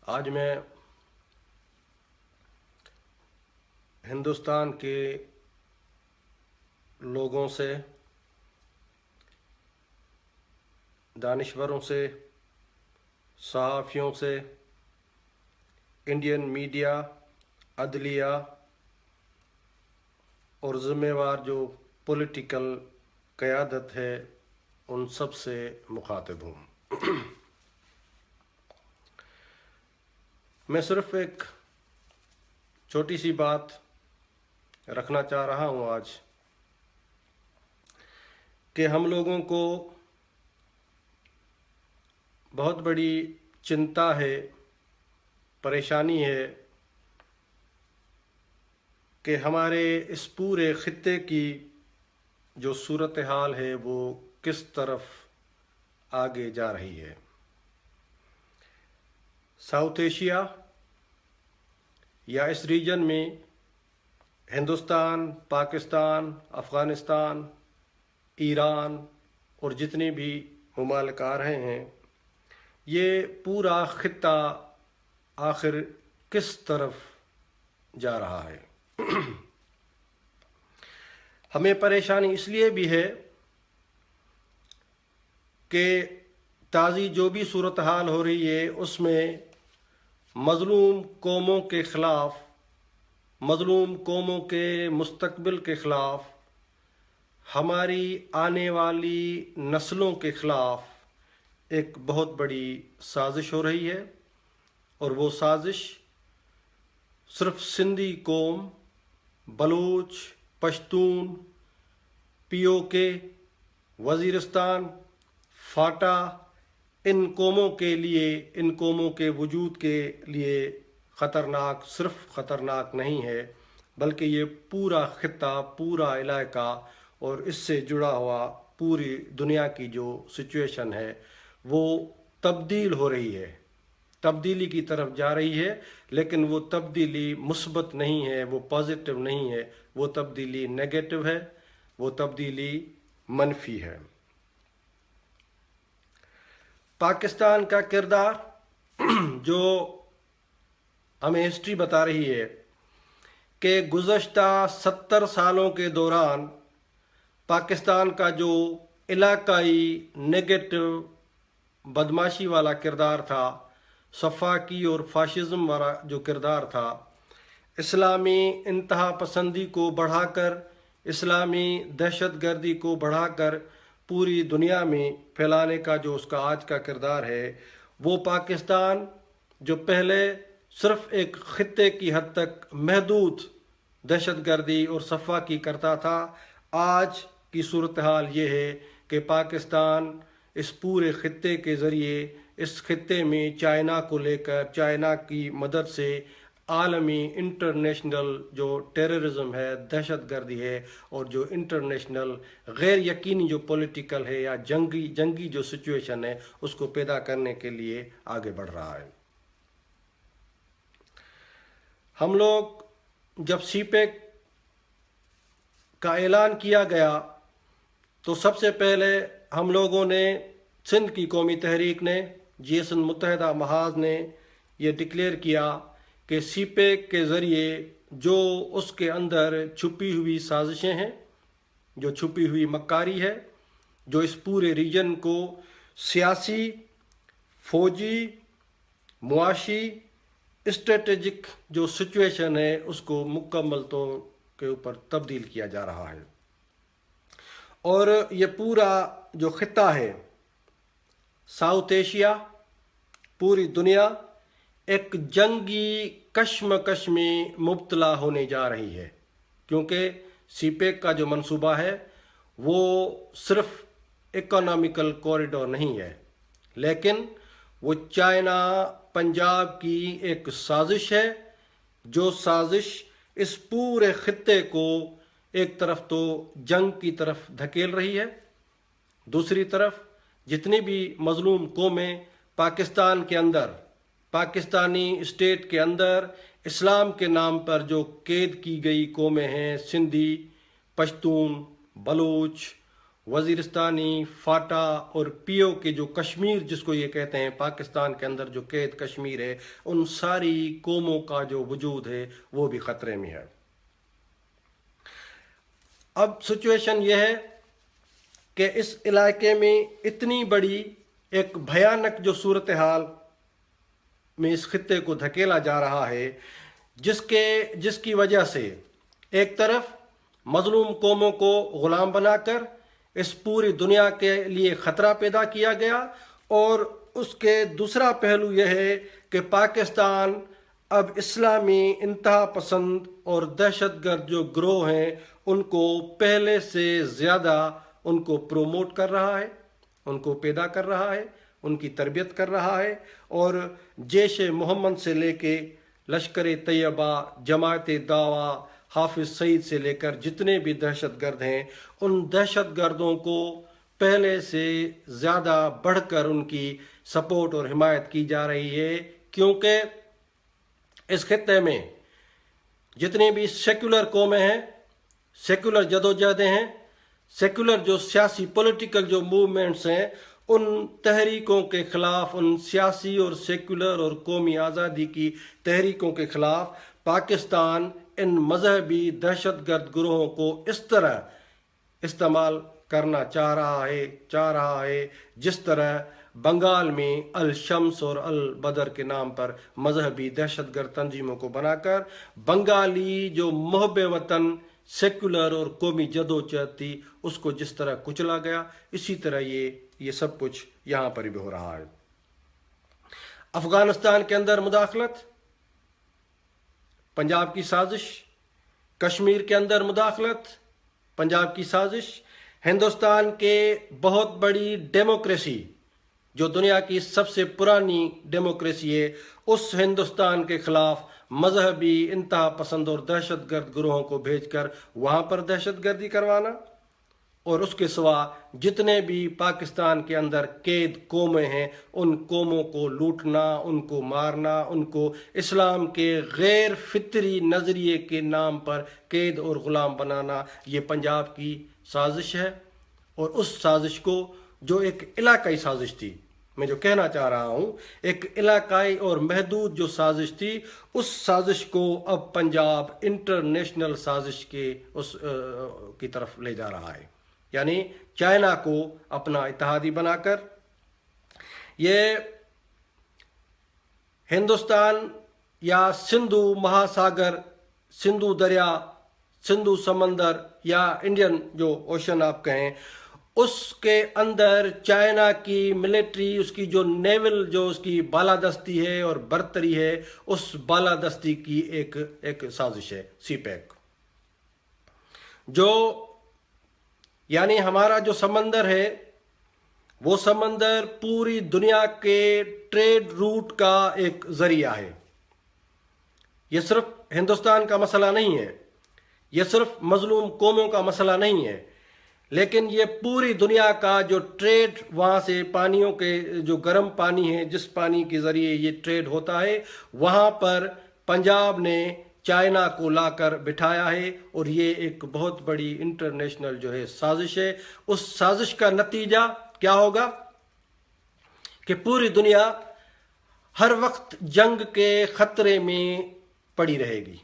आज मैं हिंदुस्तान के लोगों से, दानिश्वरों से, सहाफ़ियों से, इंडियन मीडिया, अदलिया और ज़िम्मेवार जो पॉलिटिकल क़यादत है उन सब से मुखातिब हूँ। मैं सिर्फ़ एक छोटी सी बात रखना चाह रहा हूँ आज कि हम लोगों को बहुत बड़ी चिंता है, परेशानी है कि हमारे इस पूरे ख़ित्ते की जो सूरत हाल है वो किस तरफ आगे जा रही है। साउथ एशिया या इस रीजन में हिंदुस्तान, पाकिस्तान, अफ़गानिस्तान, ईरान और जितने भी ममालिक आ रहे हैं, ये पूरा ख़ित्ता आखिर किस तरफ जा रहा है। हमें परेशानी इसलिए भी है कि ताज़ी जो भी सूरत हाल हो रही है उसमें मज़लूम कौमों के ख़िलाफ़, मज़लूम कौमों के मुस्तक़बिल के ख़िलाफ़, हमारी आने वाली नस्लों के ख़िलाफ़ एक बहुत बड़ी साजिश हो रही है। और वो साजिश सिर्फ़ सिंधी कौम, बलूच, पश्तून, पीओके, वज़ीरिस्तान, फाटा, इन कौमों के लिए, इन कौमों के वजूद के लिए ख़तरनाक सिर्फ़ ख़तरनाक नहीं है, बल्कि ये पूरा ख़ित्ता, पूरा इलाका और इससे जुड़ा हुआ पूरी दुनिया की जो सिचुएशन है वो तब्दील हो रही है, तब्दीली की तरफ जा रही है। लेकिन वो तब्दीली मुस्बत नहीं है, वो पॉजिटिव नहीं है, वो तब्दीली नेगेटिव है, वो तब्दीली मनफी है। पाकिस्तान का किरदार जो हमें हिस्ट्री बता रही है कि गुज़श्ता 70 सालों के दौरान पाकिस्तान का जो इलाकाई नेगेटिव बदमाशी वाला किरदार था, सफ़ाकी और फाशिज़म वाला जो किरदार था, इस्लामी इंतहा पसंदी को बढ़ाकर, इस्लामी दहशतगर्दी को बढ़ाकर पूरी दुनिया में फैलाने का जो उसका आज का किरदार है, वो पाकिस्तान जो पहले सिर्फ़ एक ख़ित्ते की हद तक महदूद दहशतगर्दी और सफ़ाकी करता था, आज की सूरत हाल ये है कि पाकिस्तान इस पूरे ख़ित्ते के ज़रिए, इस ख़ित्ते में चाइना को लेकर, चाइना की मदद से आलमी इंटरनेशनल जो टेररिज्म है, दहशतगर्दी है और जो इंटरनेशनल गैर यकीनी जो पॉलिटिकल है या जंगी जो सिचुएशन है उसको पैदा करने के लिए आगे बढ़ रहा है। हम लोग जब सीपेक का ऐलान किया गया तो सबसे पहले हम लोगों ने, सिंध की कौमी तहरीक ने, GSN मुत्तहिदा महाज ने ये डिक्लेयर किया कि सीपेक के ज़रिए जो उसके अंदर छुपी हुई साजिशें हैं, जो छुपी हुई मक्कारी है, जो इस पूरे रीजन को सियासी, फौजी, मुआशी, स्ट्रेटेजिक जो सिचुएशन है उसको मुकम्मल तौर के ऊपर तब्दील किया जा रहा है। और ये पूरा जो ख़ित्ता है, साउथ एशिया, पूरी दुनिया एक जंगी कश्मकश में मुब्तला होने जा रही है, क्योंकि सीपेक का जो मंसूबा है वो सिर्फ इकोनॉमिकल कॉरिडोर नहीं है, लेकिन वो चाइना पंजाब की एक साजिश है, जो साजिश इस पूरे ख़ित्ते को एक तरफ तो जंग की तरफ धकेल रही है, दूसरी तरफ जितनी भी मज़लूम कौमें पाकिस्तान के अंदर, पाकिस्तानी स्टेट के अंदर इस्लाम के नाम पर जो कैद की गई कौमें हैं, सिंधी, पश्तून, बलूच वजीरिस्तानी, फाटा और पीओ के जो कश्मीर जिसको ये कहते हैं, पाकिस्तान के अंदर जो कैद कश्मीर है, उन सारी कौमों का जो वजूद है वो भी ख़तरे में है। अब सिचुएशन यह है कि इस इलाके में इतनी बड़ी एक भयानक जो सूरत हाल में इस खित्ते को धकेला जा रहा है, जिसकी वजह से एक तरफ मजलूम कौमों को गुलाम बनाकर इस पूरी दुनिया के लिए ख़तरा पैदा किया गया, और उसके दूसरा पहलू यह है कि पाकिस्तान अब इस्लामी इंतहा पसंद और दहशतगर्द जो ग्रोह हैं उनको पहले से ज़्यादा उनको प्रोमोट कर रहा है, उनको पैदा कर रहा है, उनकी तरबियत कर रहा है। और जैश मोहम्मद से लेके लश्कर तैयबा, जमात दावा, हाफिज सईद से लेकर जितने भी दहशतगर्द हैं, उन दहशतगर्दों को पहले से ज़्यादा बढ़कर उनकी सपोर्ट और हिमायत की जा रही है, क्योंकि इस खित्ते में जितनी भी सेकुलर कौमें हैं, सेकुलर जदोजहदें हैं, सेकुलर जो सियासी पॉलिटिकल जो मूवमेंट्स हैं, उन तहरीकों के ख़िलाफ़, उन सियासी और सेकुलर और कौमी आज़ादी की तहरीकों के ख़िलाफ़ पाकिस्तान इन मजहबी दहशतगर्द ग्रोहों को इस तरह इस्तेमाल करना चाह रहा है जिस तरह बंगाल में अल शम्स और अल बदर के नाम पर मजहबी दहशतगर्द तंजीमों को बनाकर बंगाली जो मुहब्ब वतन सेकुलर और कौमी जदोजहद थी उसको जिस तरह कुचला गया, इसी तरह ये सब कुछ यहाँ पर भी हो रहा है। अफगानिस्तान के अंदर मुदाखलत, पंजाब की साजिश, कश्मीर के अंदर मुदाखलत, पंजाब की साजिश, हिंदुस्तान के बहुत बड़ी डेमोक्रेसी जो दुनिया की सबसे पुरानी डेमोक्रेसी है, उस हिंदुस्तान के खिलाफ मजहबी इंतहा पसंद और दहशतगर्द ग्रोहों को भेजकर वहाँ पर दहशतगर्दी करवाना, और उसके सिवा जितने भी पाकिस्तान के अंदर कैद कौमें हैं उन कौमों को लूटना, उनको मारना, उनको इस्लाम के गैर फितरी नज़रिए के नाम पर कैद और ग़ुलाम बनाना, ये पंजाब की साजिश है। और उस साजिश को जो एक इलाकाई साजिश थी, मैं जो कहना चाह रहा हूँ, एक इलाकाई और महदूद जो साजिश थी, उस साजिश को अब पंजाब इंटरनेशनल साजिश के की तरफ ले जा रहा है, यानी चाइना को अपना इत्तेहादी बनाकर ये हिंदुस्तान या सिंधु महासागर, सिंधु दरिया, सिंधु समंदर या इंडियन जो ओशन आप कहें, उसके अंदर चाइना की मिलिट्री, उसकी जो नेवल जो उसकी बालादस्ती है और बरतरी है, उस बालादस्ती की एक साजिश है सीपैक, जो यानी हमारा जो समंदर है वो समंदर पूरी दुनिया के ट्रेड रूट का एक जरिया है। ये सिर्फ हिंदुस्तान का मसला नहीं है, ये सिर्फ मजलूम कौमों का मसला नहीं है, लेकिन ये पूरी दुनिया का जो ट्रेड, वहाँ से पानियों के जो गर्म पानी है, जिस पानी के ज़रिए ये ट्रेड होता है, वहाँ पर पंजाब ने चाइना को लाकर बिठाया है, और ये एक बहुत बड़ी इंटरनेशनल जो है साजिश है। उस साजिश का नतीजा क्या होगा कि पूरी दुनिया हर वक्त जंग के ख़तरे में पड़ी रहेगी,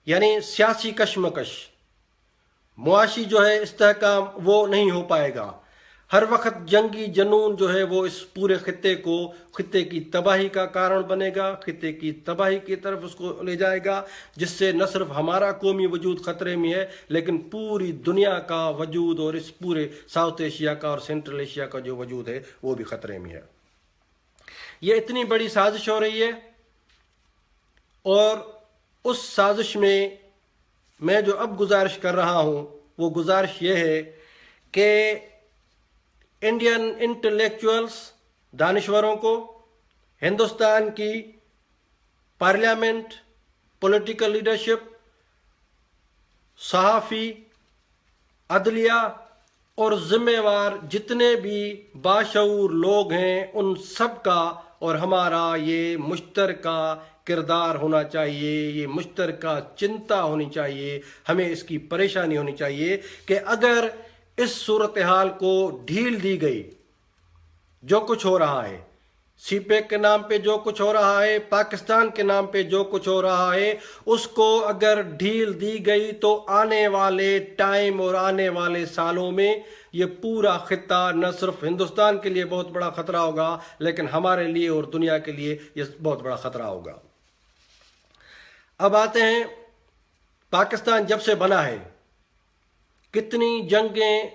यानी सियासी कशमकश, मुआशी जो है इस्तेहकाम वो नहीं हो पाएगा। हर वक्त जंगी जनून जो है वो इस पूरे खित्ते की तबाही का कारण बनेगा, खित्ते की तबाही की तरफ उसको ले जाएगा, जिससे न सिर्फ हमारा कौमी वजूद ख़तरे में है, लेकिन पूरी दुनिया का वजूद और इस पूरे साउथ एशिया का और सेंट्रल एशिया का जो वजूद है वो भी ख़तरे में है। ये इतनी बड़ी साजिश हो रही है, और उस साजिश में मैं जो अब गुजारिश कर रहा हूँ वो गुजारिश ये है कि इंडियन इंटेलेक्चुअल्स, दानिश्वरों को, हिंदुस्तान की पार्लियामेंट, पॉलिटिकल लीडरशिप, सहाफ़ी, अदलिया और ज़िम्मेवार जितने भी बाशऊर लोग हैं, उन सब का और हमारा ये मुश्तरका किरदार होना चाहिए, ये मुश्तरका चिंता होनी चाहिए, हमें इसकी परेशानी होनी चाहिए कि अगर इस सूरत हाल को ढील दी गई। जो कुछ हो रहा है, सीपेक के नाम पे जो कुछ हो रहा है, पाकिस्तान के नाम पे जो कुछ हो रहा है, उसको अगर ढील दी गई तो आने वाले टाइम और आने वाले सालों में ये पूरा खित्ता न सिर्फ हिंदुस्तान के लिए बहुत बड़ा खतरा होगा, लेकिन हमारे लिए और दुनिया के लिए ये बहुत बड़ा खतरा होगा। अब आते हैं, पाकिस्तान जब से बना है, कितनी जंगें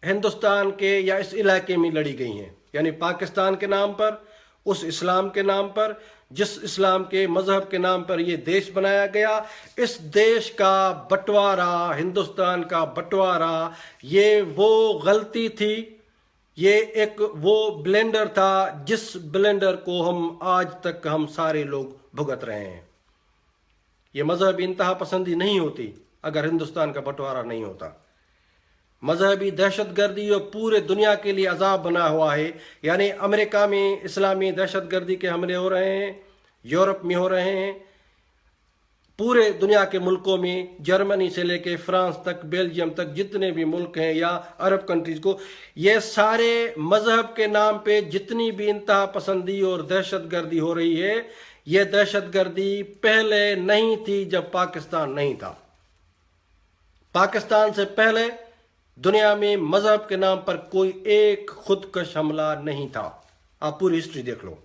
हिंदुस्तान के या इस इलाके में लड़ी गई हैं, यानी पाकिस्तान के नाम पर, उस इस्लाम के नाम पर, जिस इस्लाम के मजहब के नाम पर यह देश बनाया गया। इस देश का बंटवारा, हिंदुस्तान का बंटवारा, ये वो गलती थी, ये एक वो ब्लेंडर था जिस ब्लेंडर को आज तक हम सारे लोग भुगत रहे हैं। ये मजहबी इंतहा पसंदी नहीं होती अगर हिंदुस्तान का बंटवारा नहीं होता। मजहबी दहशतगर्दी और पूरे दुनिया के लिए अजाब बना हुआ है, यानी अमेरिका में इस्लामी दहशतगर्दी के हमले हो रहे हैं, यूरोप में हो रहे हैं, पूरे दुनिया के मुल्कों में, जर्मनी से लेके फ्रांस तक, बेल्जियम तक, जितने भी मुल्क हैं या अरब कंट्रीज को, ये सारे मजहब के नाम पे जितनी भी इंतहा पसंदी और दहशतगर्दी हो रही है, ये दहशतगर्दी पहले नहीं थी जब पाकिस्तान नहीं था। पाकिस्तान से पहले दुनिया में मजहब के नाम पर कोई एक खुदकश हमला नहीं था। आप पूरी हिस्ट्री देख लो,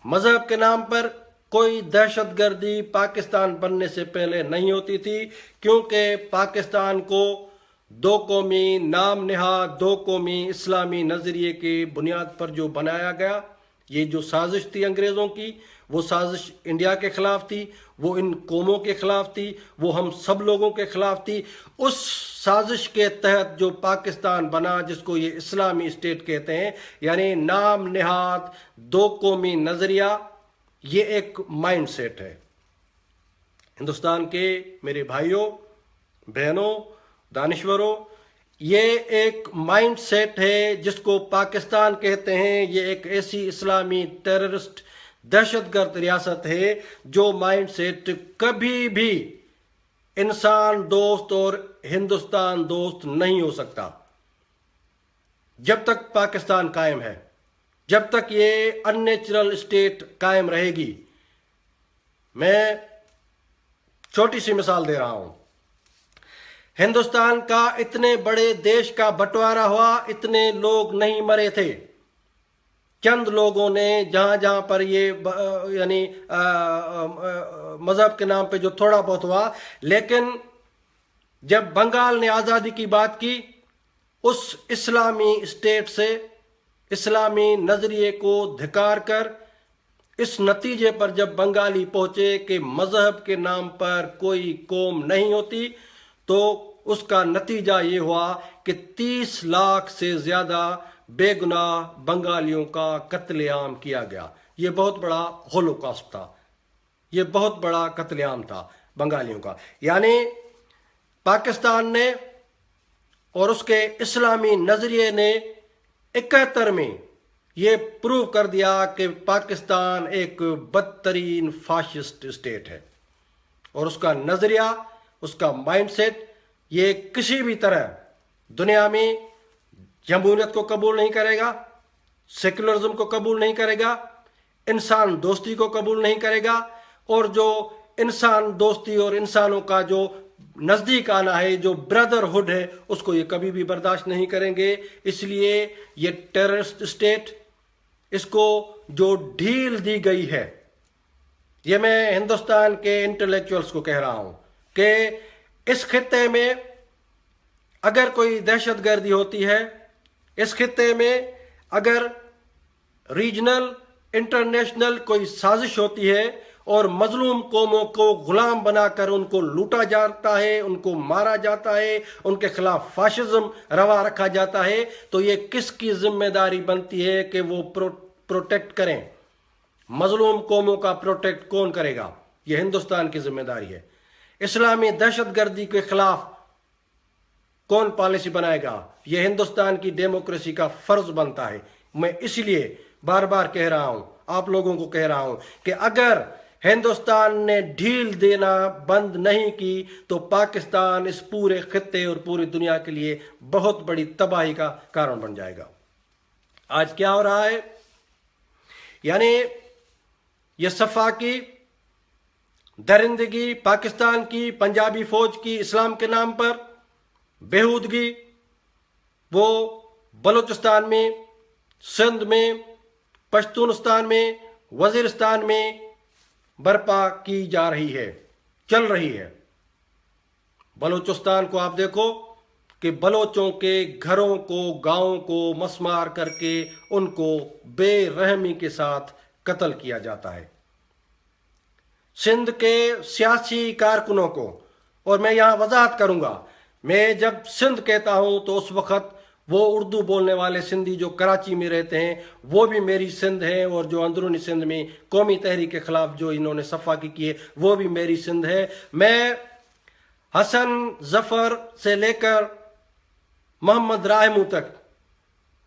मजहब के नाम पर कोई दहशतगर्दी पाकिस्तान बनने से पहले नहीं होती थी, क्योंकि पाकिस्तान को दो कौमी, नाम नेहाद दो कौमी इस्लामी नजरिए के बुनियाद पर जो बनाया गया, ये जो साजिश थी अंग्रेजों की, वो साजिश इंडिया के खिलाफ थी, वो इन कौमों के खिलाफ थी, वो हम सब लोगों के खिलाफ थी। उस साजिश के तहत जो पाकिस्तान बना, जिसको ये इस्लामी स्टेट कहते हैं, यानी नाम नेहाद दो कौमी नजरिया, ये एक माइंड सेट है हिंदुस्तान के मेरे भाइयों बहनों दानिश्वरों। ये एक माइंड सेट है जिसको पाकिस्तान कहते हैं। ये एक ऐसी इस्लामी टेररिस्ट दहशतगर्द रियासत है जो माइंड सेट कभी भी इंसान दोस्त और हिंदुस्तान दोस्त नहीं हो सकता। जब तक पाकिस्तान कायम है, जब तक ये अननेचुरल स्टेट कायम रहेगी। मैं छोटी सी मिसाल दे रहा हूं, हिंदुस्तान का इतने बड़े देश का बंटवारा हुआ, इतने लोग नहीं मरे थे। चंद लोगों ने जहां जहां पर ये यानी मजहब के नाम पे जो थोड़ा बहुत हुआ, लेकिन जब बंगाल ने आज़ादी की बात की, उस इस्लामी स्टेट से इस्लामी नजरिए को धिकार कर इस नतीजे पर जब बंगाली पहुंचे कि मजहब के नाम पर कोई कौम नहीं होती, तो उसका नतीजा ये हुआ कि 30 लाख से ज्यादा बेगुनाह बंगालियों का कत्लेआम किया गया। ये बहुत बड़ा होलोकॉस्ट था, ये बहुत बड़ा कत्लेआम था बंगालियों का। यानी पाकिस्तान ने और उसके इस्लामी नजरिए ने 71 में ये प्रूव कर दिया कि पाकिस्तान एक बदतरीन फाशिस्ट स्टेट है, और उसका नजरिया, उसका माइंडसेट, ये किसी भी तरह दुनिया में जमहूरियत को कबूल नहीं करेगा, सेकुलरिज्म को कबूल नहीं करेगा, इंसान दोस्ती को कबूल नहीं करेगा, और जो इंसान दोस्ती और इंसानों का जो नज़दीक आना है, जो ब्रदरहुड है, उसको ये कभी भी बर्दाश्त नहीं करेंगे। इसलिए ये टेररिस्ट स्टेट, इसको जो ढील दी गई है, ये मैं हिंदुस्तान के इंटेलेक्चुअल्स को कह रहा हूं कि इस खित्ते में अगर कोई दहशतगर्दी होती है, इस खित्ते में अगर रीजनल इंटरनेशनल कोई साजिश होती है और मजलूम कौमों को गुलाम बनाकर उनको लूटा जाता है, उनको मारा जाता है, उनके खिलाफ फाशिज्म रवा रखा जाता है, तो ये किसकी जिम्मेदारी बनती है कि वो प्रोटेक्ट करें? मजलूम कौमों का प्रोटेक्ट कौन करेगा? ये हिंदुस्तान की जिम्मेदारी है। इस्लामी दहशतगर्दी के खिलाफ कौन पॉलिसी बनाएगा? यह हिंदुस्तान की डेमोक्रेसी का फर्ज बनता है। मैं इसलिए बार बार कह रहा हूं, आप लोगों को कह रहा हूं कि अगर हिंदुस्तान ने ढील देना बंद नहीं की तो पाकिस्तान इस पूरे खित्ते और पूरी दुनिया के लिए बहुत बड़ी तबाही का कारण बन जाएगा। आज क्या हो रहा है, यानी ये सफ़ा की दरिंदगी, पाकिस्तान की पंजाबी फौज की इस्लाम के नाम पर बेहूदगी, वो बलूचिस्तान में, सिंध में, पश्तूनिस्तान में, वजीरिस्तान में बर्पा की जा रही है, चल रही है। बलूचिस्तान को आप देखो कि बलोचों के घरों को, गांवों को मसमार करके उनको बेरहमी के साथ कत्ल किया जाता है। सिंध के सियासी कारकुनों को, और मैं यहाँ वजाहत करूँगा, मैं जब सिंध कहता हूँ तो उस वक़्त वो उर्दू बोलने वाले सिंधी जो कराची में रहते हैं वो भी मेरी सिंध है, और जो अंदरूनी सिंध में कौमी तहरीक के ख़िलाफ़ जो इन्होंने सफ़ा की है वो भी मेरी सिंध है। मैं हसन जफ़र से लेकर मोहम्मद राहमू तक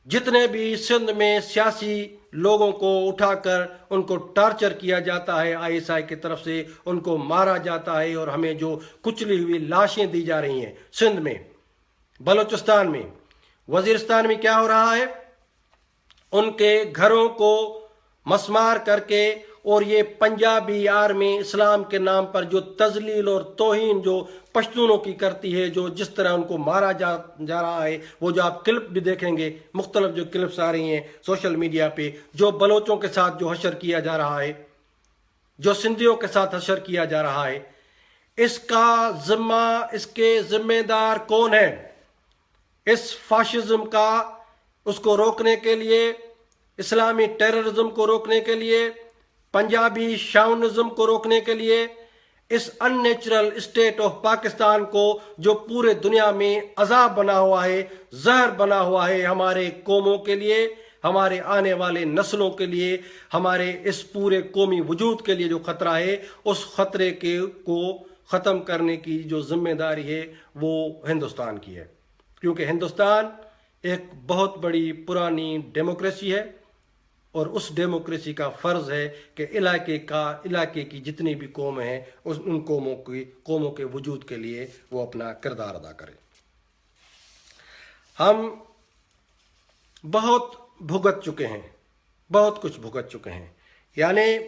जितने भी सिंध में सियासी लोगों को उठाकर उनको टॉर्चर किया जाता है आईएसआई की तरफ से, उनको मारा जाता है, और हमें जो कुचली हुई लाशें दी जा रही हैं सिंध में, बलूचिस्तान में, वजीरिस्तान में क्या हो रहा है, उनके घरों को मसमार करके, और ये पंजाबी आर्मी इस्लाम के नाम पर जो तजलील और तौहीन जो पश्तूनों की करती है, जो जिस तरह उनको मारा जा रहा है, वो जो आप क्लिप भी देखेंगे, मुख्तलिफ जो क्लिप्स आ रही हैं सोशल मीडिया पे, जो बलोचों के साथ जो हशर किया जा रहा है, जो सिंधियों के साथ हशर किया जा रहा है, इसका जिम्मा, इसके जिम्मेदार कौन है? इस फाशिज्म का, उसको रोकने के लिए, इस्लामी टेररिज्म को रोकने के लिए, पंजाबी शाउनिज्म को रोकने के लिए, इस अननेचुरल स्टेट ऑफ पाकिस्तान को जो पूरे दुनिया में अजाब बना हुआ है, जहर बना हुआ है हमारे कौमों के लिए, हमारे आने वाले नस्लों के लिए, हमारे इस पूरे कौमी वजूद के लिए जो खतरा है, उस खतरे को ख़त्म करने की जो जिम्मेदारी है वो हिंदुस्तान की है। क्योंकि हिंदुस्तान एक बहुत बड़ी पुरानी डेमोक्रेसी है, और उस डेमोक्रेसी का फ़र्ज़ है कि इलाके की जितनी भी कौमें हैं उन कौमों के वजूद के लिए वो अपना किरदार अदा करें। हम बहुत भुगत चुके हैं, बहुत कुछ भुगत चुके हैं, यानी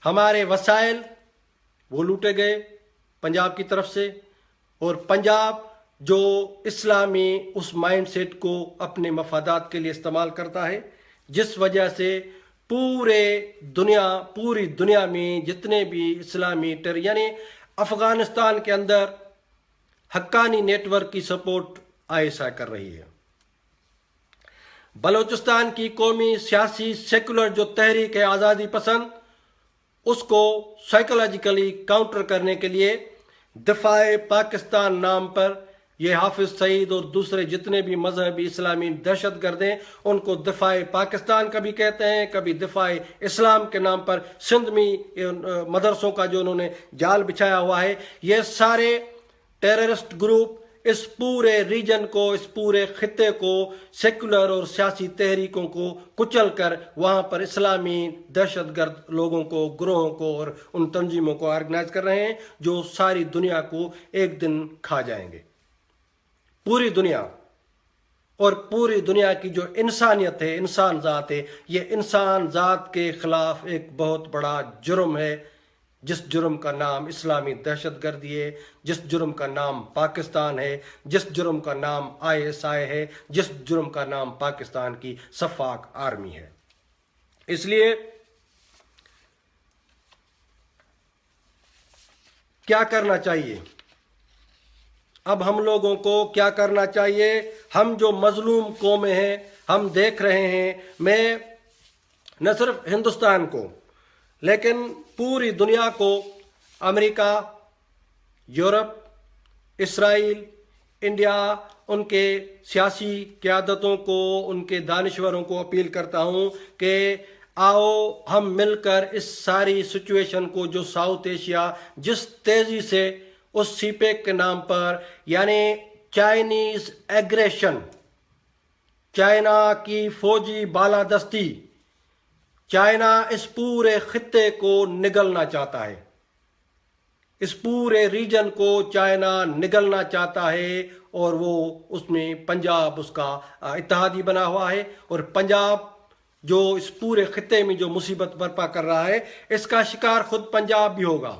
हमारे वसाइल वो लूटे गए पंजाब की तरफ से, और पंजाब जो इस्लामी उस माइंडसेट को अपने मफादात के लिए इस्तेमाल करता है, जिस वजह से पूरी दुनिया में जितने भी इस्लामी यानी अफ़गानिस्तान के अंदर हक्कानी नेटवर्क की सपोर्ट आईएसआई कर रही है। बलूचिस्तान की कौमी सियासी सेकुलर जो तहरीक है आज़ादी पसंद, उसको साइकोलॉजिकली काउंटर करने के लिए दिफाए पाकिस्तान नाम पर ये हाफिज सईद और दूसरे जितने भी मजहबी इस्लामी दहशतगर्द हैं उनको दिफाए पाकिस्तान कभी कहते हैं, कभी दिफाए इस्लाम के नाम पर सिंध में मदरसों का जो उन्होंने जाल बिछाया हुआ है। ये सारे टेररिस्ट ग्रुप इस पूरे रीजन को, इस पूरे खित्ते को, सेकुलर और सियासी तहरीकों को कुचल कर वहाँ पर इस्लामी दहशतगर्द लोगों को, ग्रोहों को और उन तंजीमों को ऑर्गेनाइज कर रहे हैं जो सारी दुनिया को एक दिन खा जाएंगे। पूरी दुनिया और पूरी दुनिया की जो इंसानियत है, इंसान ज़ात है, ये इंसान ज़ात के ख़िलाफ़ एक बहुत बड़ा जुर्म है, जिस जुर्म का नाम इस्लामी दहशतगर्दी है, जिस जुर्म का नाम पाकिस्तान है, जिस जुर्म का नाम आईएसआई है, जिस जुर्म का नाम पाकिस्तान की सफ़ाक आर्मी है। इसलिए क्या करना चाहिए? अब हम लोगों को क्या करना चाहिए? हम जो मजलूम कौमें हैं, हम देख रहे हैं, मैं न सिर्फ हिंदुस्तान को लेकिन पूरी दुनिया को, अमेरिका, यूरोप, इसराइल, इंडिया, उनके सियासी क़यादतों को, उनके दानिश्वरों को अपील करता हूँ कि आओ हम मिलकर इस सारी सिचुएशन को, जो साउथ एशिया जिस तेज़ी से उस सीपेक के नाम पर, यानी चाइनीज़ एग्रेशन, चाइना की फौजी बालादस्ती, चाइना इस पूरे खित्ते को निगलना चाहता है, इस पूरे रीजन को चाइना निगलना चाहता है, और वो उसमें पंजाब उसका इत्तेहादी बना हुआ है। और पंजाब जो इस पूरे खित्ते में जो मुसीबत बर्पा कर रहा है, इसका शिकार खुद पंजाब भी होगा,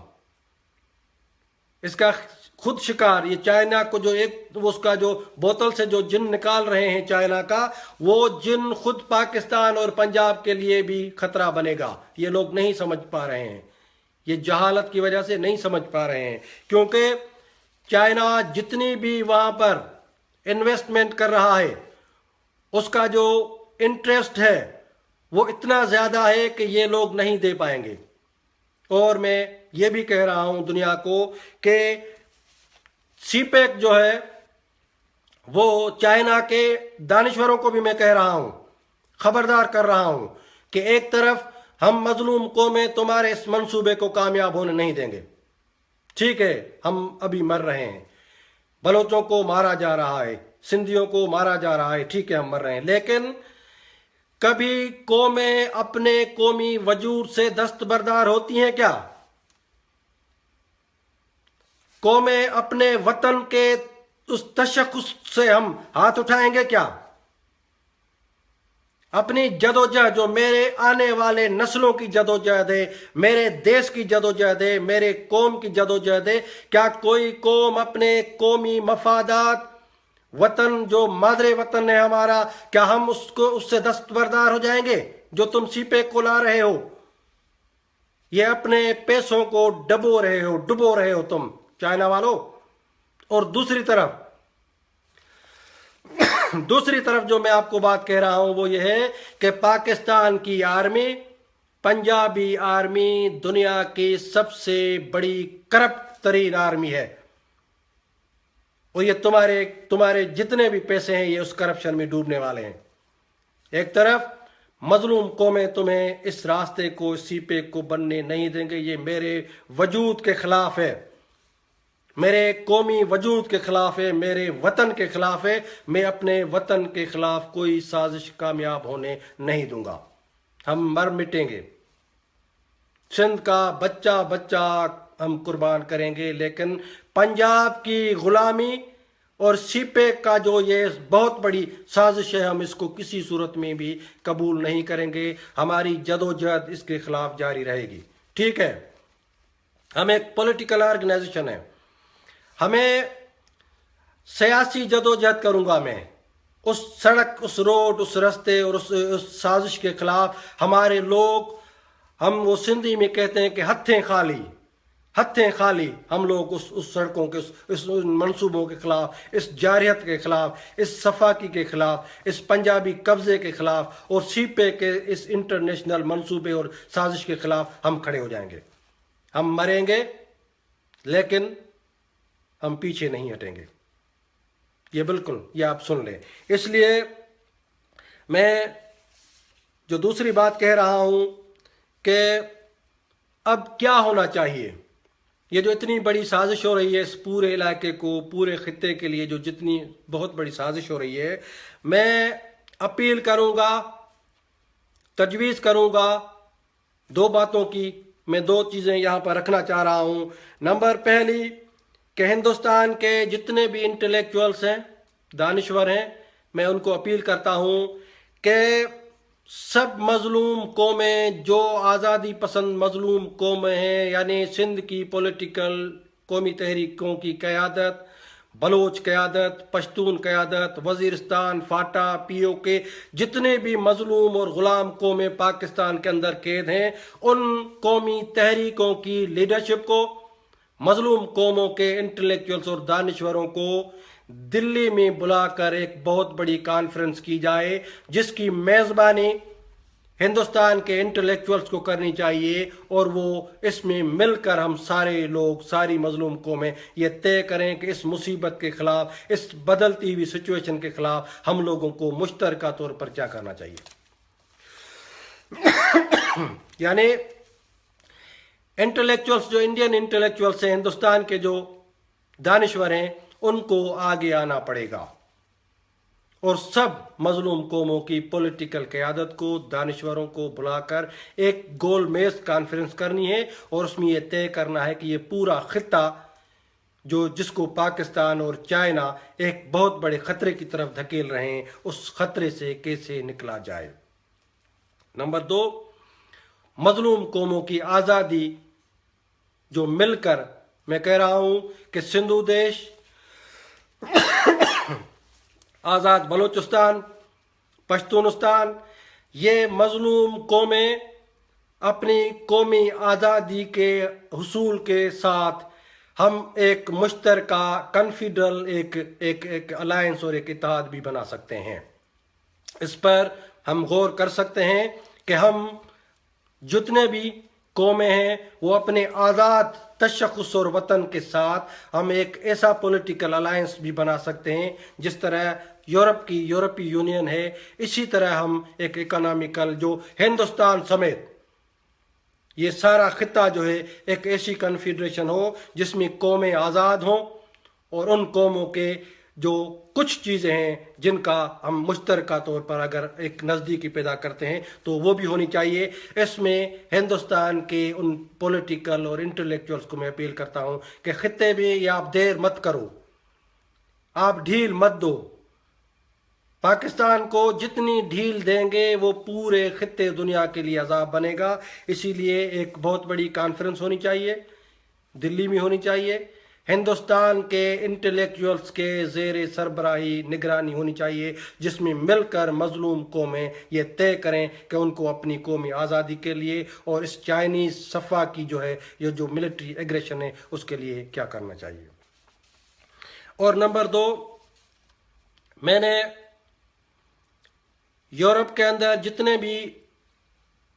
इसका खुद शिकार। ये चाइना को जो एक उसका जो बोतल से जो जिन निकाल रहे हैं चाइना का, वो जिन खुद पाकिस्तान और पंजाब के लिए भी खतरा बनेगा। ये लोग नहीं समझ पा रहे हैं, ये जहालत की वजह से नहीं समझ पा रहे हैं, क्योंकि चाइना जितनी भी वहां पर इन्वेस्टमेंट कर रहा है, उसका जो इंटरेस्ट है वो इतना ज्यादा है कि ये लोग नहीं दे पाएंगे। और मैं ये भी कह रहा हूं दुनिया को कि सीपेक जो है वो चाइना के दानिश्वरों को भी मैं कह रहा हूं, खबरदार कर रहा हूं कि एक तरफ हम मजलूम कौमें तुम्हारे इस मंसूबे को कामयाब होने नहीं देंगे। ठीक है, हम अभी मर रहे हैं, बलोचों को मारा जा रहा है, सिंधियों को मारा जा रहा है, ठीक है हम मर रहे हैं, लेकिन कभी कौमें अपने कौमी वजूद से दस्तबरदार होती हैं क्या? कौमें अपने वतन के उस तशख्खुस से हम हाथ उठाएंगे क्या? अपनी जदोजहद, जो मेरे आने वाले नस्लों की जदोजहद है, मेरे देश की जदोजहद है, मेरे कौम की जदोजहद है, क्या कोई कौम अपने कौमी मफादात, वतन जो मादरे वतन है हमारा, क्या हम उसको उससे दस्तबरदार हो जाएंगे? जो तुम सीपे को ला रहे हो, ये अपने पैसों को डुबो रहे हो तुम चाइना वालों। और दूसरी तरफ जो मैं आपको बात कह रहा हूं वो ये है कि पाकिस्तान की आर्मी, पंजाबी आर्मी दुनिया की सबसे बड़ी करप्ट तरीन आर्मी है, और ये तुम्हारे जितने भी पैसे हैं ये उस करप्शन में डूबने वाले हैं। एक तरफ मजलूम कौमें तुम्हें इस रास्ते को, सीपे को बनने नहीं देंगे। ये मेरे वजूद के खिलाफ है, मेरे कौमी वजूद के खिलाफ है, मेरे वतन के खिलाफ है। मैं अपने वतन के खिलाफ कोई साजिश कामयाब होने नहीं दूंगा। हम मर मिटेंगे, सिंध का बच्चा बच्चा हम कुर्बान करेंगे, लेकिन पंजाब की गुलामी और सीपे का जो ये बहुत बड़ी साजिश है, हम इसको किसी सूरत में भी कबूल नहीं करेंगे। हमारी जदोजहद इसके खिलाफ जारी रहेगी। ठीक है, हम एक पॉलिटिकल ऑर्गेनाइजेशन है, हमें सियासी जदोजहद करूंगा मैं, उस सड़क, उस रोड, उस रास्ते और उस साजिश के खिलाफ हमारे लोग, हम वो सिंधी में कहते हैं कि हत्थें खाली, हम लोग उस सड़कों के, इस मंसूबों के खिलाफ, इस जारियत के खिलाफ, इस सफाकी के खिलाफ, इस पंजाबी कब्जे के खिलाफ और सीपे के इस इंटरनेशनल मंसूबे और साजिश के खिलाफ हम खड़े हो जाएंगे। हम मरेंगे लेकिन हम पीछे नहीं हटेंगे, ये बिल्कुल, ये आप सुन लें। इसलिए मैं जो दूसरी बात कह रहा हूं कि अब क्या होना चाहिए, ये जो इतनी बड़ी साजिश हो रही है इस पूरे इलाके को, पूरे खित्ते के लिए जो जितनी बहुत बड़ी साजिश हो रही है, मैं अपील करूंगा, तजवीज़ करूंगा दो बातों की। मैं दो चीज़ें यहाँ पर रखना चाह रहा हूँ। नंबर पहली कि हिंदुस्तान के जितने भी इंटेलेक्चुअल्स हैं, दानिश्वर हैं, मैं उनको अपील करता हूँ कि सब मजलूम कौमें, जो आज़ादी पसंद मजलूम कौमें हैं, यानी सिंध की पॉलिटिकल कौमी तहरीकों की क़यादत, बलोच क़यादत, पश्तून क़यादत, वज़ीरिस्तान, फाटा, POK, जितने भी मजलूम और ग़ुलाम कौमें पाकिस्तान के अंदर कैद हैं, उन कौमी तहरीकों की लीडरशिप को, मजलूम कौमों के इंटेलेक्चुअल्स और दानिश्वरों को दिल्ली में बुलाकर एक बहुत बड़ी कॉन्फ्रेंस की जाए, जिसकी मेज़बानी हिंदुस्तान के इंटेलेक्चुअल्स को करनी चाहिए, और वो इसमें मिलकर हम सारे लोग, सारी मजलूम कौमें ये तय करें कि इस मुसीबत के खिलाफ, इस बदलती हुई सिचुएशन के खिलाफ हम लोगों को मुश्तरका तौर पर क्या करना चाहिए। यानी इंटेलेक्चुअल्स, जो इंडियन इंटेलेक्चुअल्स हैं, हिंदुस्तान के जो दानिश्वर हैं, उनको आगे आना पड़ेगा और सब मजलूम कौमों की पॉलिटिकल क़यादत को, दानिश्वरों को बुलाकर एक गोल मेज कॉन्फ्रेंस करनी है और उसमें यह तय करना है कि ये पूरा खित्ता जिसको पाकिस्तान और चाइना एक बहुत बड़े खतरे की तरफ धकेल रहे हैं, उस खतरे से कैसे निकला जाए। नंबर 2, मजलूम कौमों की आज़ादी जो मिलकर, मैं कह रहा हूं कि सिंधु देश, आज़ाद बलूचिस्तान, पश्तूनिस्तान, ये मजलूम कौमें अपनी कौमी आज़ादी के हुसूल के साथ हम एक मुश्तरका कन्फिडरल एक अलायंस और एक इत्तेहाद भी बना सकते हैं। इस पर हम गौर कर सकते हैं कि हम जितने भी कौमें हैं वो अपने आज़ाद तशख़्ख़ुस और वतन के साथ हम एक ऐसा पॉलिटिकल अलायंस भी बना सकते हैं जिस तरह यूरोपीय यूनियन है। इसी तरह हम एक इकोनॉमिकल, जो हिंदुस्तान समेत ये सारा खित्ता जो है, एक ऐसी कन्फेडरेशन हो जिसमें कौमें आज़ाद हों और उन कौमों के जो कुछ चीज़ें हैं जिनका हम मुश्तरका तौर पर अगर एक नज़दीकी पैदा करते हैं तो वो भी होनी चाहिए। इसमें हिंदुस्तान के उन पॉलिटिकल और इंटेलेक्चुअल्स को मैं अपील करता हूँ कि खित्ते में ये आप देर मत करो, आप ढील मत दो। पाकिस्तान को जितनी ढील देंगे वो पूरे खित्ते दुनिया के लिए अज़ाब बनेगा। इसीलिए एक बहुत बड़ी कॉन्फ्रेंस होनी चाहिए, दिल्ली में होनी चाहिए, हिंदुस्तान के इंटेलेक्चुअल्स के ज़ेर सरबराही निगरानी होनी चाहिए, जिसमें मिलकर मजलूम कौमें ये तय करें कि उनको अपनी कौमी आज़ादी के लिए और इस चाइनीज़ सफ़ा की जो है, ये जो मिलिट्री एग्रेशन है, उसके लिए क्या करना चाहिए। और नंबर 2, मैंने यूरोप के अंदर जितने भी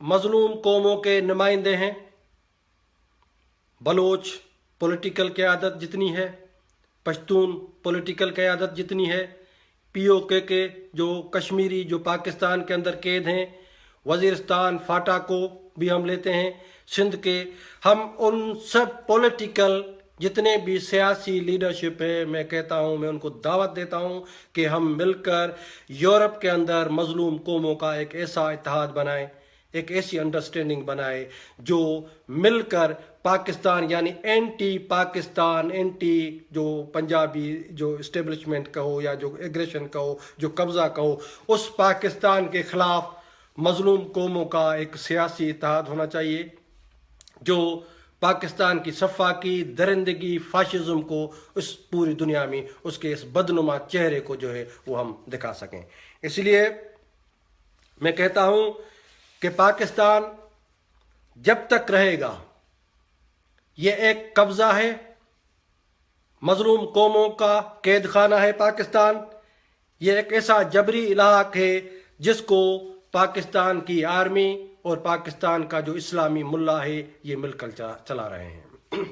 मजलूम कौमों के नुमाइंदे हैं, बलोच पॉलिटिकल क़यादत जितनी है, पश्तून पॉलिटिकल क़यादत जितनी है, POK के जो कश्मीरी जो पाकिस्तान के अंदर कैद हैं, वज़ीरिस्तान फाटा को भी हम लेते हैं, सिंध के, हम उन सब पॉलिटिकल जितने भी सियासी लीडरशिप है, मैं कहता हूँ, मैं उनको दावत देता हूँ कि हम मिलकर यूरोप के अंदर मजलूम कौमों का एक ऐसा इत्तेहाद बनाएं, एक ऐसी अंडरस्टैंडिंग बनाए जो मिलकर पाकिस्तान, यानी एंटी पाकिस्तान, एंटी जो पंजाबी जो इस्टेब्लिशमेंट कहो या जो एग्रेशन कहो, जो कब्ज़ा कहो, उस पाकिस्तान के ख़िलाफ़ मजलूम कौमों का एक सियासी इत्तेहाद होना चाहिए जो पाकिस्तान की सफ़ा की दरिंदगी, फाशिज़म को इस पूरी दुनिया में उसके इस बदनुमा चेहरे को जो है वो हम दिखा सकें। इसलिए मैं कहता हूँ कि पाकिस्तान जब तक रहेगा, ये एक कब्ज़ा है, मजलूम कौमों का कैद खाना है पाकिस्तान। ये एक ऐसा जबरी इलाक़ा है जिसको पाकिस्तान की आर्मी और पाकिस्तान का जो इस्लामी मुल्ला है ये मिलकर चला रहे हैं।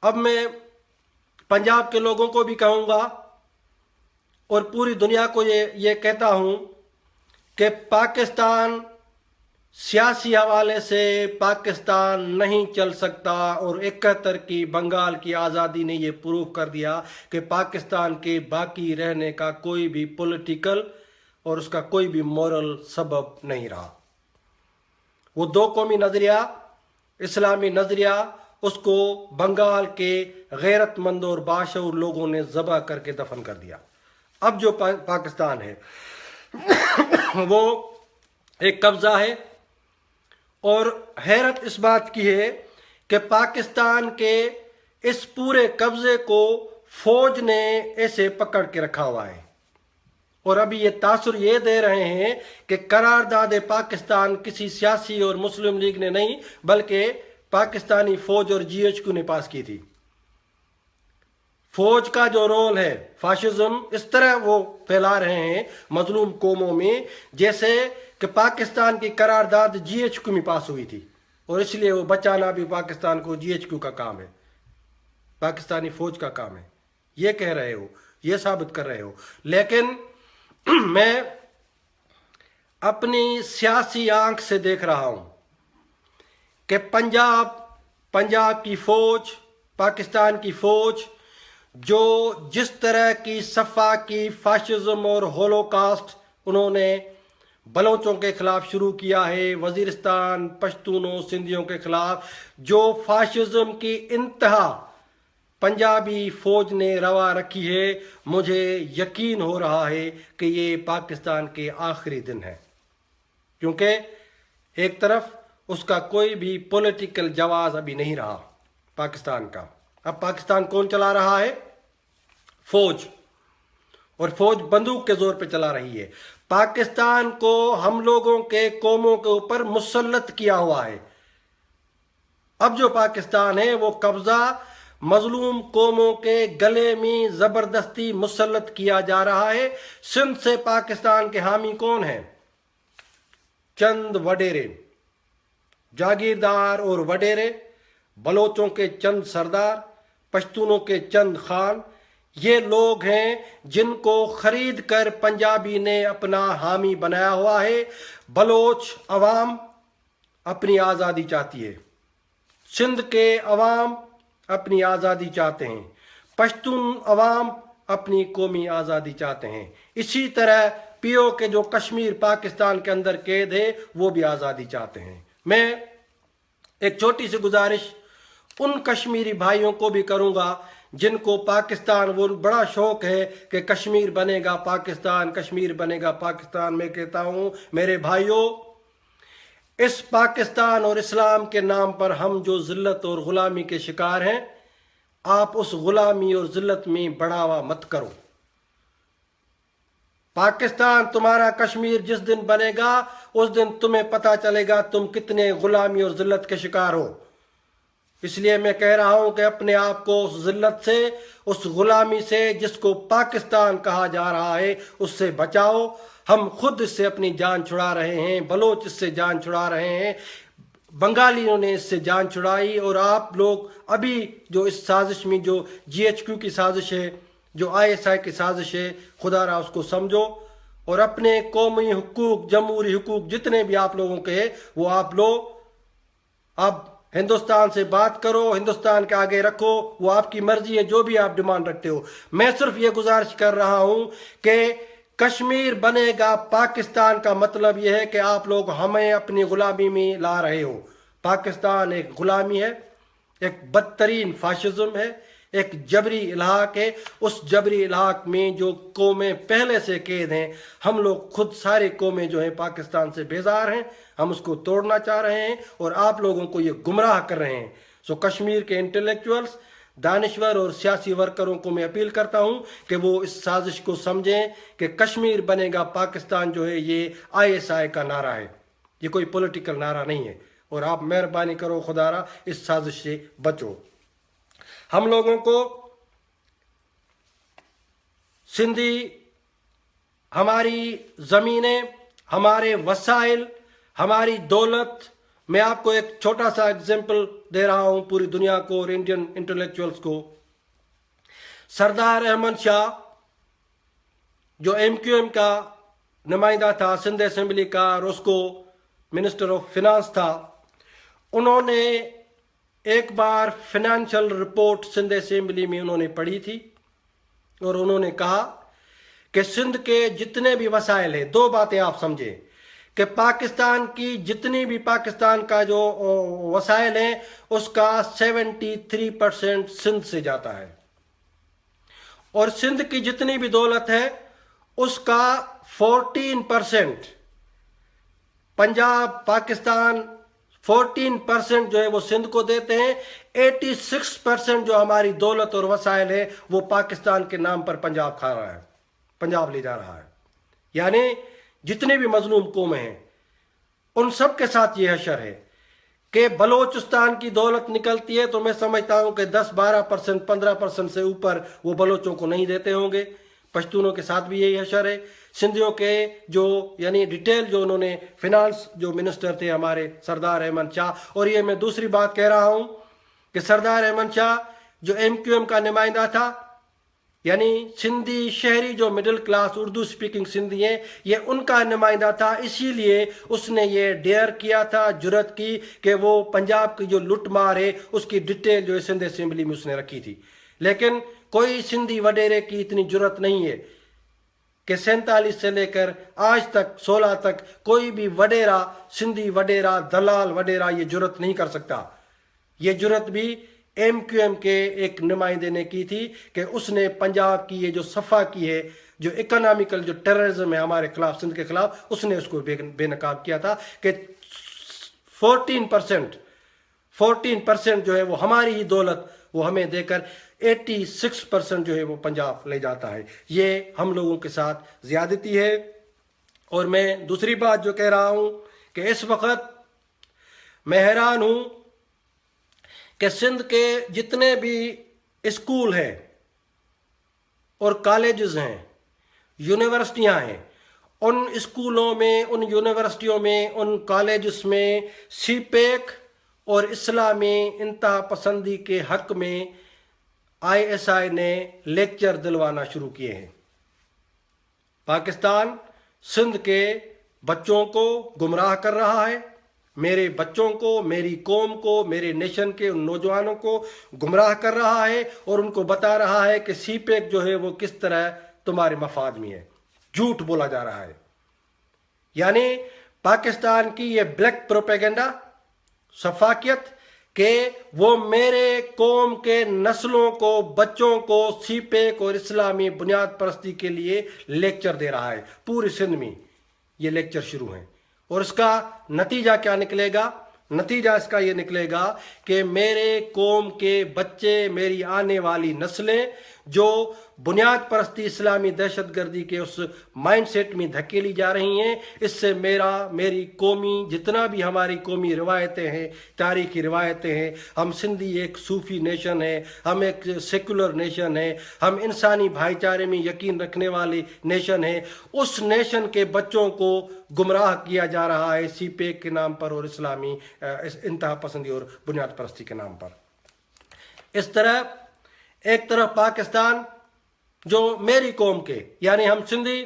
अब मैं पंजाब के लोगों को भी कहूँगा और पूरी दुनिया को ये कहता हूँ कि पाकिस्तान सियासी हवाले से पाकिस्तान नहीं चल सकता। और 71 की बंगाल की आज़ादी ने ये प्रूव कर दिया कि पाकिस्तान के बाकी रहने का कोई भी पॉलिटिकल और उसका कोई भी मॉरल सबब नहीं रहा। वो दो कौमी नज़रिया, इस्लामी नज़रिया, उसको बंगाल के गैरतमंद और बाशऊर लोगों ने ज़बह करके दफन कर दिया। अब जो पाकिस्तान है वो एक कब्ज़ा है। और हैरत इस बात की है कि पाकिस्तान के इस पूरे कब्ज़े को फौज ने ऐसे पकड़ के रखा हुआ है। और अभी ये तासुर ये दे रहे हैं कि करारदाद पाकिस्तान किसी सियासी और मुस्लिम लीग ने नहीं, बल्कि पाकिस्तानी फौज और GHQ ने पास की थी। फौज का जो रोल है, फाशिज्म इस तरह वो फैला रहे हैं मजलूम कौमों में जैसे कि पाकिस्तान की करारदाद GHQ में पास हुई थी और इसलिए वो बचाना भी पाकिस्तान को GHQ का काम है, पाकिस्तानी फौज का काम है। ये कह रहे हो, ये साबित कर रहे हो। लेकिन मैं अपनी सियासी आंख से देख रहा हूं कि पंजाब की फौज, पाकिस्तान की फौज जो जिस तरह की सफ़ा की फाशिज्म और होलोकास्ट उन्होंने बलोचों के खिलाफ शुरू किया है, वजीरिस्तान पश्तूनों सिंधियों के खिलाफ जो फाशिज्म की इंतहा पंजाबी फौज ने रवा रखी है, मुझे यकीन हो रहा है कि ये पाकिस्तान के आखिरी दिन है, क्योंकि एक तरफ उसका कोई भी पॉलिटिकल जवाब अभी नहीं रहा पाकिस्तान का। अब पाकिस्तान कौन चला रहा है? फौज, और फौज बंदूक के जोर पे चला रही है। पाकिस्तान को हम लोगों के कौमों के ऊपर मुसल्लत किया हुआ है। अब जो पाकिस्तान है वो कब्जा मजलूम कौमों के गले में जबरदस्ती मुसल्लत किया जा रहा है। सिंध से पाकिस्तान के हामी कौन है? चंद वडेरे, जागीरदार और वडेरे, बलोचों के चंद सरदार, पश्तूनों के चंद खान, ये लोग हैं जिनको खरीद कर पंजाबी ने अपना हामी बनाया हुआ है। बलोच अवाम अपनी आज़ादी चाहती है, सिंध के अवाम अपनी आज़ादी चाहते हैं, पश्तून अवाम अपनी कौमी आज़ादी चाहते हैं। इसी तरह पीओ के जो कश्मीर पाकिस्तान के अंदर कैद है वो भी आज़ादी चाहते हैं। मैं एक छोटी सी गुजारिश उन कश्मीरी भाइयों को भी करूंगा जिनको पाकिस्तान वो बड़ा शौक है कि कश्मीर बनेगा पाकिस्तान, कश्मीर बनेगा पाकिस्तान। मैं कहता हूं मेरे भाइयों, इस पाकिस्तान और इस्लाम के नाम पर हम जो जिल्लत और गुलामी के शिकार हैं, आप उस गुलामी और जिल्लत में बढ़ावा मत करो। पाकिस्तान तुम्हारा कश्मीर जिस दिन बनेगा उस दिन तुम्हें पता चलेगा तुम कितने गुलामी और जिल्लत के शिकार हो। इसलिए मैं कह रहा हूं कि अपने आप को उस जिल्लत से, उस गुलामी से जिसको पाकिस्तान कहा जा रहा है, उससे बचाओ। हम खुद इससे अपनी जान छुड़ा रहे हैं, बलोच इससे जान छुड़ा रहे हैं, बंगालियों ने इससे जान छुड़ाई। और आप लोग अभी जो इस साजिश में, जो GHQ की साजिश है, जो ISI की साजिश है, खुदारा उसको समझो और अपने कौमी हुकूक, जमहूरी हुकूक जितने भी आप लोगों के हैं वो आप लो। आप हिंदुस्तान से बात करो, हिंदुस्तान के आगे रखो, वो आपकी मर्जी है जो भी आप डिमांड रखते हो। मैं सिर्फ ये गुजारिश कर रहा हूं कि कश्मीर बनेगा पाकिस्तान का मतलब यह है कि आप लोग हमें अपनी गुलामी में ला रहे हो। पाकिस्तान एक गुलामी है, एक बदतरीन फाशिज्म है, एक जबरी इलाहाक है। उस जबरी इलाहाक में जो कौमें पहले से कैद हैं, हम लोग खुद सारे कौमें जो हैं पाकिस्तान से बेजार हैं, हम उसको तोड़ना चाह रहे हैं और आप लोगों को ये गुमराह कर रहे हैं। सो कश्मीर के इंटेलेक्चुअल्स, दानिश्वर और सियासी वर्करों को मैं अपील करता हूं कि वो इस साजिश को समझें कि कश्मीर बनेगा पाकिस्तान जो है ये ISI का नारा है, ये कोई पॉलिटिकल नारा नहीं है। और आप मेहरबानी करो खुदारा इस साजिश से बचो। हम लोगों को सिंधी, हमारी ज़मीनें, हमारे वसाइल, हमारी दौलत, मैं आपको एक छोटा सा एग्जाम्पल दे रहा हूं पूरी दुनिया को और इंडियन इंटेलेक्चुअल्स को। सरदार अहमद शाह जो MQM का नुमाइंदा था, सिंध असेंबली का, और उसको मिनिस्टर ऑफ फिनांस था, उन्होंने एक बार फाइनेंशियल रिपोर्ट सिंध असेंबली में उन्होंने पढ़ी थी और उन्होंने कहा कि सिंध के जितने भी वसाइल हैं, दो बातें आप समझें कि पाकिस्तान की जितनी भी, पाकिस्तान का जो वसाइल हैं उसका 73% सिंध से जाता है, और सिंध की जितनी भी दौलत है उसका 14% पंजाब, पाकिस्तान 14% जो है वो सिंध को देते हैं। 86% जो हमारी दौलत और वसाइल है वो पाकिस्तान के नाम पर पंजाब खा रहा है, पंजाब ले जा रहा है। यानी जितने भी मजलूम कौमें हैं उन सब के साथ ये हशर है कि बलोचिस्तान की दौलत निकलती है तो मैं समझता हूं कि 10-12%, 15% से ऊपर वो बलोचों को नहीं देते होंगे। पश्तूनों के साथ भी यही हशर है। सिंधियों के जो यानी डिटेल जो उन्होंने फिनांस जो मिनिस्टर थे हमारे सरदार अहमद शाह, और ये मैं दूसरी बात कह रहा हूं कि सरदार अहमद शाह जो MQM का नुमाइंदा था, यानी सिंधी शहरी जो middle class Urdu speaking Sindhi हैं, ये उनका नुमाइंदा था। इसीलिए उसने ये डेयर किया था, जुर्रत की कि वो पंजाब की जो लुटमार है उसकी डिटेल जो सिंध असेंबली में उसने रखी थी। लेकिन कोई सिंधी वडेरे की इतनी जरूरत नहीं है कि 47 से लेकर आज तक 16 तक कोई भी वडेरा, सिंधी वडेरा, दलाल वडेरा ये जरूरत नहीं कर सकता। ये जरूरत भी MQM के एक नुमाइंदे ने की थी कि उसने पंजाब की ये जो सफ़ा की है, जो इकोनॉमिकल जो टेररिज्म है हमारे खिलाफ, सिंध के खिलाफ, उसने उसको बेनकाब किया था कि 14% जो है वो हमारी ही दौलत वो हमें देकर 86% जो है वो पंजाब ले जाता है। ये हम लोगों के साथ ज्यादती है। और मैं दूसरी बात जो कह रहा हूं कि इस वक्त मैं हैरान हूं कि सिंध के जितने भी स्कूल हैं और कॉलेजेस हैं, यूनिवर्सिटियां हैं, उन स्कूलों में, उन यूनिवर्सिटियों में, उन कॉलेजेस में सीपेक और इस्लामी इंतहा पसंदी के हक में ISI ने लेक्चर दिलवाना शुरू किए हैं। पाकिस्तान सिंध के बच्चों को गुमराह कर रहा है, मेरे बच्चों को, मेरी कौम को, मेरे नेशन के उन नौजवानों को गुमराह कर रहा है और उनको बता रहा है कि सीपेक जो है वो किस तरह तुम्हारे मफाद में है। झूठ बोला जा रहा है। यानी पाकिस्तान की ये ब्लैक प्रोपेगेंडा, सफाकियत के वो मेरे कौम के नस्लों को, बच्चों को सीपेक और इस्लामी बुनियाद परस्ती के लिए लेक्चर दे रहा है। पूरी सिंध में ये लेक्चर शुरू हैं और इसका नतीजा क्या निकलेगा? नतीजा इसका ये निकलेगा कि मेरे कौम के बच्चे, मेरी आने वाली नस्लें जो बुनियाद परस्ती, इस्लामी दहशतगर्दी के उस माइंडसेट में धकेली जा रही हैं, इससे मेरी कौमी, जितना भी हमारी कौमी रिवायतें हैं, तारीखी रिवायतें हैं, हम सिंधी एक सूफी नेशन है, हम एक सेकुलर नेशन है, हम इंसानी भाईचारे में यकीन रखने वाली नेशन है, उस नेशन के बच्चों को गुमराह किया जा रहा है सीपेक के नाम पर और इस्लामी इंतहा पसंदी और बुनियाद परस्ती के नाम पर। इस तरह एक तरफ पाकिस्तान जो मेरी कौम के, यानी हम सिंधी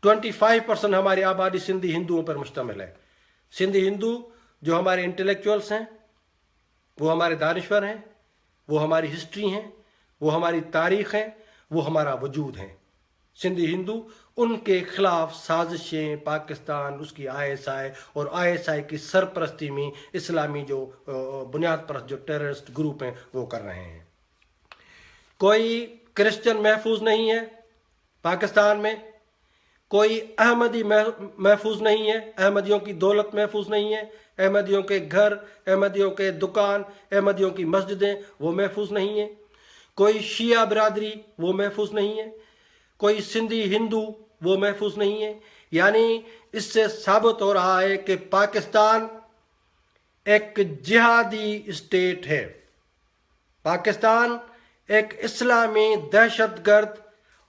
25% हमारी आबादी सिंधी हिंदुओं पर मुश्तमिल है। सिंधी हिंदू जो हमारे इंटेलेक्चुअल्स हैं, वो हमारे दानिश्वर हैं, वो हमारी हिस्ट्री हैं, वो हमारी तारीख हैं, वो हमारा वजूद है। सिंधी हिंदू, उनके खिलाफ साजिशें पाकिस्तान, उसकी ISI और ISI की सरपरस्ती में इस्लामी जो बुनियाद परस्त जो टेररिस्ट ग्रुप हैं वो कर रहे हैं। कोई क्रिश्चियन महफूज नहीं है पाकिस्तान में, कोई अहमदी महफूज नहीं है, अहमदियों की दौलत महफूज नहीं है, अहमदियों के घर, अहमदियों के दुकान, अहमदियों की मस्जिदें वो महफूज नहीं है, कोई शिया बिरादरी वो महफूज नहीं है, कोई सिंधी हिंदू वो महफूज नहीं है। यानी इससे साबित हो रहा है कि पाकिस्तान एक जिहादी स्टेट है। पाकिस्तान एक इस्लामी दहशतगर्द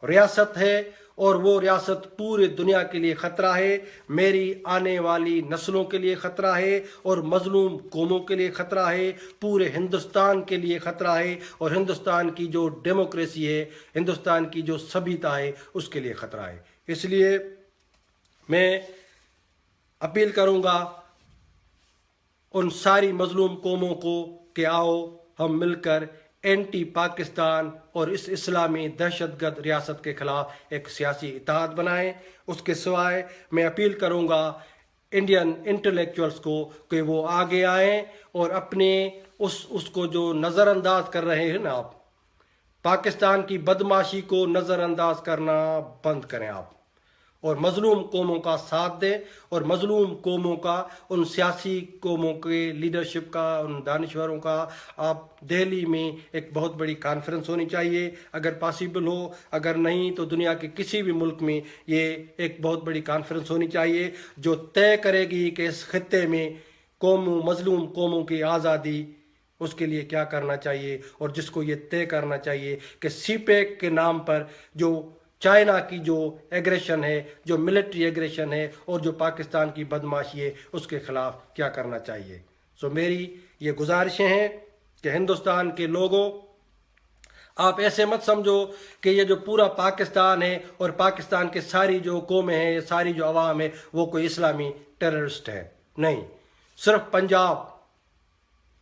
रियासत है और वो रियासत पूरे दुनिया के लिए ख़तरा है, मेरी आने वाली नस्लों के लिए ख़तरा है और मजलूम कौमों के लिए ख़तरा है, पूरे हिंदुस्तान के लिए ख़तरा है और हिंदुस्तान की जो डेमोक्रेसी है, हिंदुस्तान की जो सभ्यता है, उसके लिए ख़तरा है। इसलिए मैं अपील करूँगा उन सारी मजलूम कौमों को कि आओ हम मिलकर एंटी पाकिस्तान और इस इस्लामी दहशतगर्द रियासत के खिलाफ एक सियासी इत्तेहाद बनाएं। उसके सिवाय मैं अपील करूंगा इंडियन इंटेलेक्चुअल्स को कि वो आगे आएं और अपने उसको जो नज़रअंदाज कर रहे हैं ना आप, पाकिस्तान की बदमाशी को नज़रअंदाज करना बंद करें आप और मजलूम कौमों का साथ दें और मजलूम कौमों का, उन सियासी कौमों के लीडरशिप का, उन दानिश्वरों का आप दिल्ली में एक बहुत बड़ी कॉन्फ्रेंस होनी चाहिए अगर पॉसिबल हो, अगर नहीं तो दुनिया के किसी भी मुल्क में ये एक बहुत बड़ी कॉन्फ्रेंस होनी चाहिए जो तय करेगी कि इस खित्ते में मजलूम कौमों की आज़ादी, उसके लिए क्या करना चाहिए और जिसको ये तय करना चाहिए कि सीपेक के नाम पर जो चाइना की जो एग्रेशन है, जो मिलिट्री एग्रेशन है और जो पाकिस्तान की बदमाशी है, उसके खिलाफ क्या करना चाहिए। सो मेरी ये गुजारिशें हैं कि हिंदुस्तान के लोगों, आप ऐसे मत समझो कि ये जो पूरा पाकिस्तान है और पाकिस्तान के सारी जो कौमें हैं, सारी जो अवाम है, वो कोई इस्लामी टेररिस्ट है। नहीं, सिर्फ पंजाब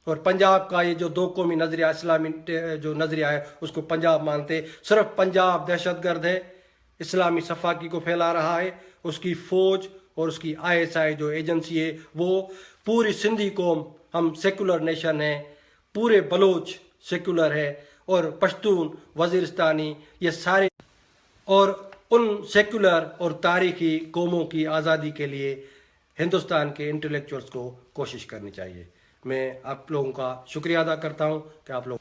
और पंजाब का ये जो दो कौमी नजरिया, इस्लामी जो नजरिया है उसको पंजाब मानते। सिर्फ पंजाब दहशतगर्द है, इस्लामी सफाकी को फैला रहा है। उसकी फौज और उसकी ISI जो एजेंसी है वो पूरी सिंधी कौम, हम सेकुलर नेशन है, पूरे बलोच सेकुलर है और पश्तून वजीरिस्तानी ये सारे, और उन सेकुलर और तारीखी कौमों की आज़ादी के लिए हिंदुस्तान के इंटेलेक्चुअल्स को कोशिश करनी चाहिए। मैं आप लोगों का शुक्रिया अदा करता हूँ कि आप लोग